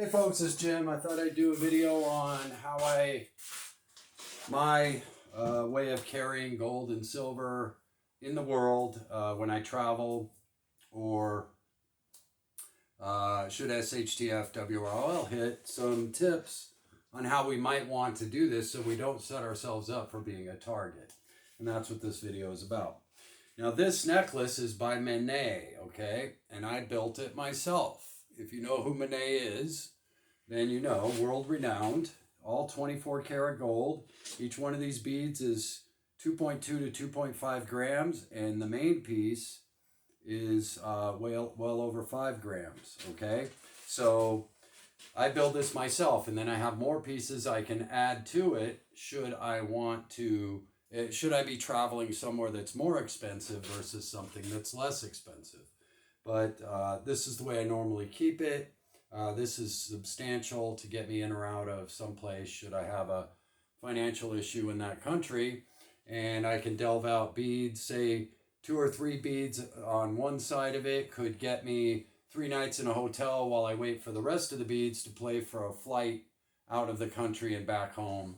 Hey folks, it's Jim. I thought I'd do a video on how my way of carrying gold and silver in the world when I travel, or should SHTF WROL hit, some tips on how we might want to do this so we don't set ourselves up for being a target. And that's what this video is about. Now this necklace is by Manet, okay? And I built it myself. If you know who Manet is, then you know, world renowned, all 24 karat gold. Each one of these beads is 2.2 to 2.5 grams, and the main piece is well over 5 grams, okay? So I build this myself, and then I have more pieces I can add to it should I want to, should I be traveling somewhere that's more expensive versus something that's less expensive. But this is the way I normally keep it. This is substantial to get me in or out of someplace should I have a financial issue in that country. And I can delve out beads, say 2 or 3 beads on one side of it could get me 3 nights in a hotel while I wait for the rest of the beads to play for a flight out of the country and back home,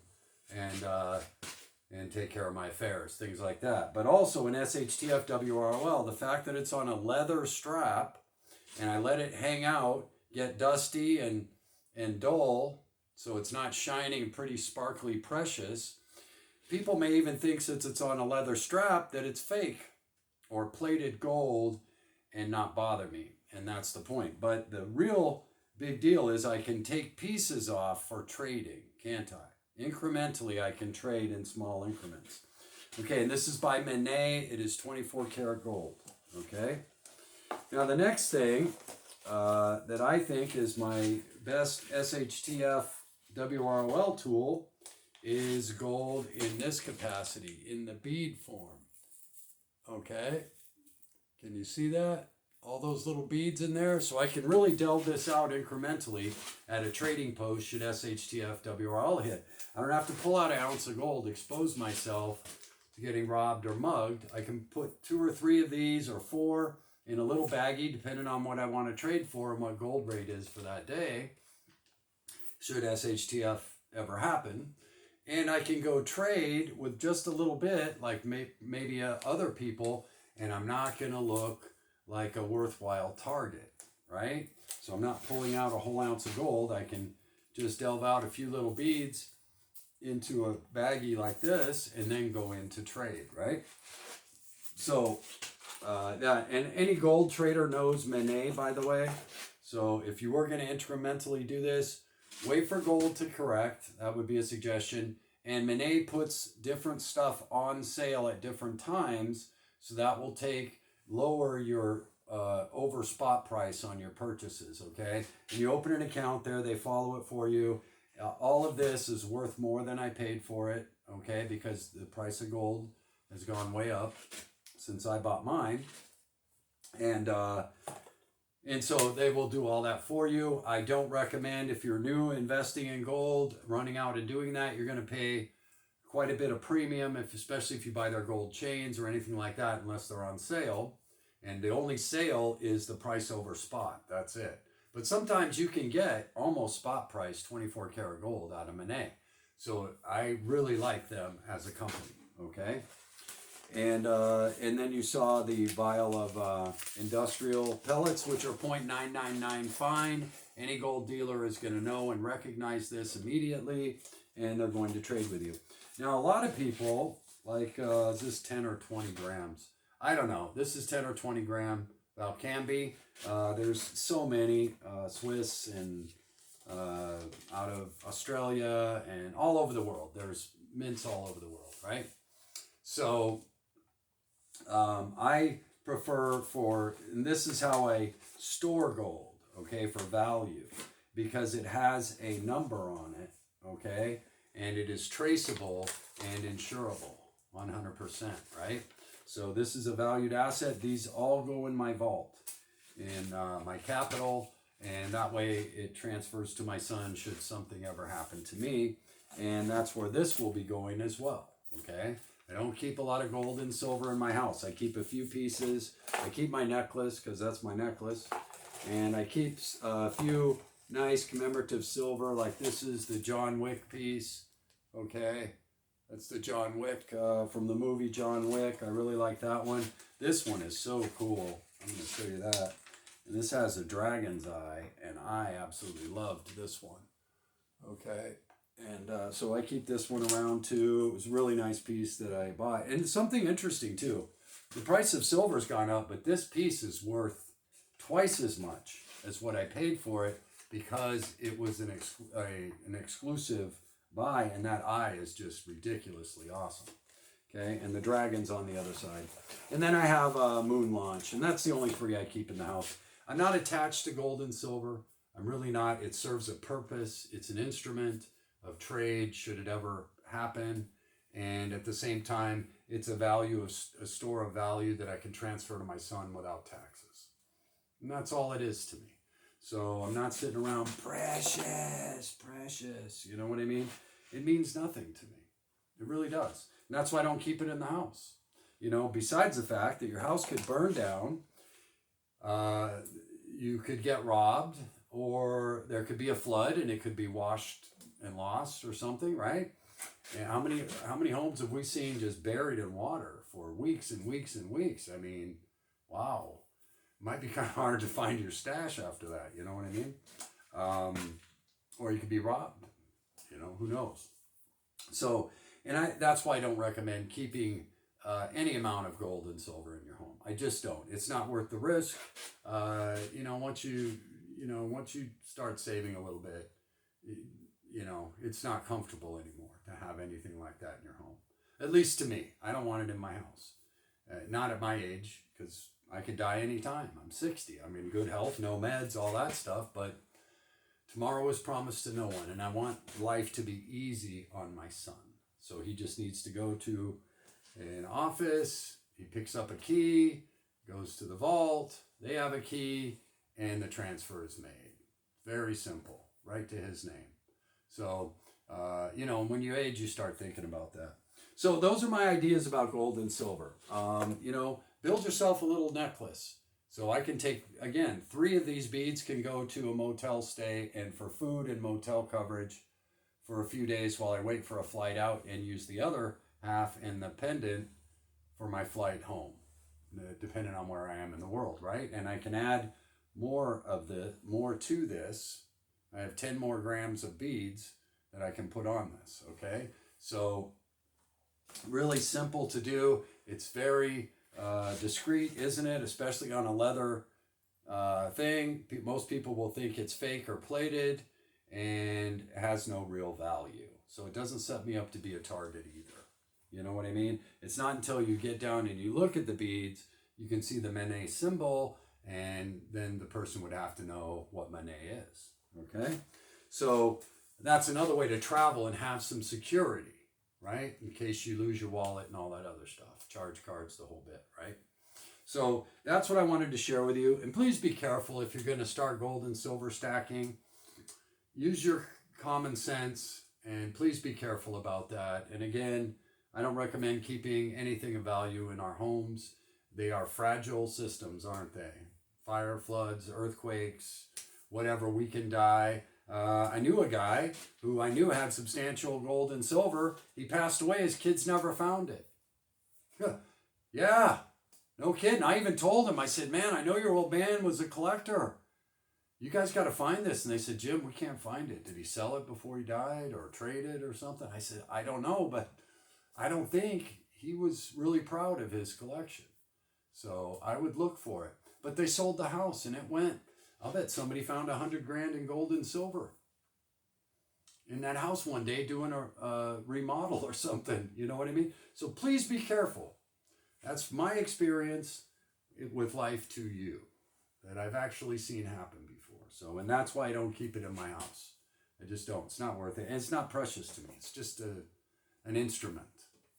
and take care of my affairs, things like that. But also in SHTF WROL, the fact that it's on a leather strap and I let it hang out, get dusty and dull, so it's not shining pretty sparkly precious. People may even think, since it's on a leather strap, that it's fake or plated gold and not bother me. And that's the point. But the real big deal is I can take pieces off for trading, can't I? Incrementally, I can trade in small increments. Okay, and this is by Manet. It is 24 karat gold. Okay. Now the next thing that I think is my best SHTF WROL tool is gold in this capacity, in the bead form. Okay, can you see that? All those little beads in there. So I can really delve this out incrementally at a trading post should SHTF WRL hit. I don't have to pull out an ounce of gold, expose myself to getting robbed or mugged. I can put 2 or 3 of these or 4 in a little baggie, depending on what I want to trade for and what gold rate is for that day, should SHTF ever happen. And I can go trade with just a little bit, like maybe other people, and I'm not going to look like a worthwhile target, right? So I'm not pulling out a whole ounce of gold. I can just delve out a few little beads into a baggie like this and then go into trade, right? So and any gold trader knows Manet, by the way. So if you were going to incrementally do this, wait for gold to correct. That would be a suggestion. And Manet puts different stuff on sale at different times, so that will lower your over spot price on your purchases, okay? And you open an account there, they follow it for you. All of this is worth more than I paid for it, okay? Because the price of gold has gone way up since I bought mine. And so they will do all that for you. I don't recommend, if you're new investing in gold, running out and doing that, you're going to pay quite a bit of premium, especially if you buy their gold chains or anything like that, unless they're on sale. And the only sale is the price over spot. That's it. But sometimes you can get almost spot price 24 karat gold out of Manet. So I really like them as a company, okay? And then you saw the vial of industrial pellets, which are 0.999 fine. Any gold dealer is going to know and recognize this immediately, and they're going to trade with you. Now, a lot of people, like, is this 10 or 20 grams? I don't know. This is 10 or 20 gram. Well, can be. There's so many, Swiss and out of Australia and all over the world. There's mints all over the world, right? So I prefer and this is how I store gold, okay, for value, because it has a number on it, okay, and it is traceable and insurable 100%, right? So this is a valued asset. These all go in my vault, in my capital, and that way it transfers to my son should something ever happen to me, and that's where this will be going as well, okay? I don't keep a lot of gold and silver in my house. I keep a few pieces. I keep my necklace, because that's my necklace. And I keep a few nice commemorative silver. Like this is the John Wick piece. Okay. That's the John Wick from the movie John Wick. I really like that one. This one is so cool. I'm going to show you that. And this has a dragon's eye, and I absolutely loved this one. Okay. And so I keep this one around too. It was a really nice piece that I bought. And something interesting too. The price of silver's gone up, but this piece is worth twice as much as what I paid for it because it was an exclusive buy, and that eye is just ridiculously awesome. Okay, and the dragon's on the other side. And then I have a moon launch, and that's the only three I keep in the house. I'm not attached to gold and silver. I'm really not. It serves a purpose. It's an instrument of trade should it ever happen. And at the same time, it's a store of value that I can transfer to my son without taxes. And that's all it is to me. So I'm not sitting around, precious. You know what I mean? It means nothing to me. It really does. And that's why I don't keep it in the house. You know, besides the fact that your house could burn down, you could get robbed, or there could be a flood and it could be washed and lost or something, right? And how many homes have we seen just buried in water for weeks and weeks and weeks? I mean, wow. It might be kind of hard to find your stash after that, you know what I mean? Or you could be robbed, you know, who knows? So, that's why I don't recommend keeping any amount of gold and silver in your home. I just don't. It's not worth the risk. Once you start saving a little bit, it's not comfortable anymore to have anything like that in your home. At least to me. I don't want it in my house. Not at my age, because I could die anytime. I'm 60. I'm in good health, no meds, all that stuff. But tomorrow is promised to no one, and I want life to be easy on my son. So he just needs to go to an office. He picks up a key, goes to the vault. They have a key, and the transfer is made. Very simple, right to his name. So, when you age, you start thinking about that. So those are my ideas about gold and silver. Build yourself a little necklace. So I can take, again, 3 of these beads can go to a motel stay and for food and motel coverage for a few days while I wait for a flight out, and use the other half in the pendant for my flight home, depending on where I am in the world, right? And I can add more to this. I have 10 more grams of beads that I can put on this, okay? So really simple to do. It's very discreet, isn't it? Especially on a leather thing. Most people will think it's fake or plated and has no real value. So it doesn't set me up to be a target either. You know what I mean? It's not until you get down and you look at the beads, you can see the Manet symbol, and then the person would have to know what Manet is. Okay? So that's another way to travel and have some security, right? In case you lose your wallet and all that other stuff. Charge cards, the whole bit, right? So that's what I wanted to share with you. And please be careful if you're going to start gold and silver stacking. Use your common sense, and please be careful about that. And again, I don't recommend keeping anything of value in our homes. They are fragile systems, aren't they? Fire, floods, earthquakes, whatever, we can die. I knew a guy who I knew had substantial gold and silver. He passed away. His kids never found it. Yeah, no kidding. I even told him, I said, man, I know your old man was a collector. You guys got to find this. And they said, Jim, we can't find it. Did he sell it before he died or trade it or something? I said, I don't know, but I don't think he was really proud of his collection. So I would look for it. But they sold the house and it went. I'll bet somebody found $100,000 in gold and silver in that house one day doing a remodel or something. You know what I mean? So please be careful. That's my experience with life to you that I've actually seen happen before. So, and that's why I don't keep it in my house. I just don't. It's not worth it. And it's not precious to me. It's just an instrument.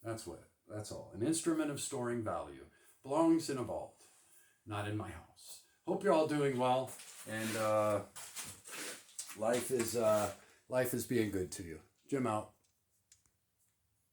That's all. An instrument of storing value. Belongs in a vault, not in my house. Hope you're all doing well, and life is being good to you. Jim out.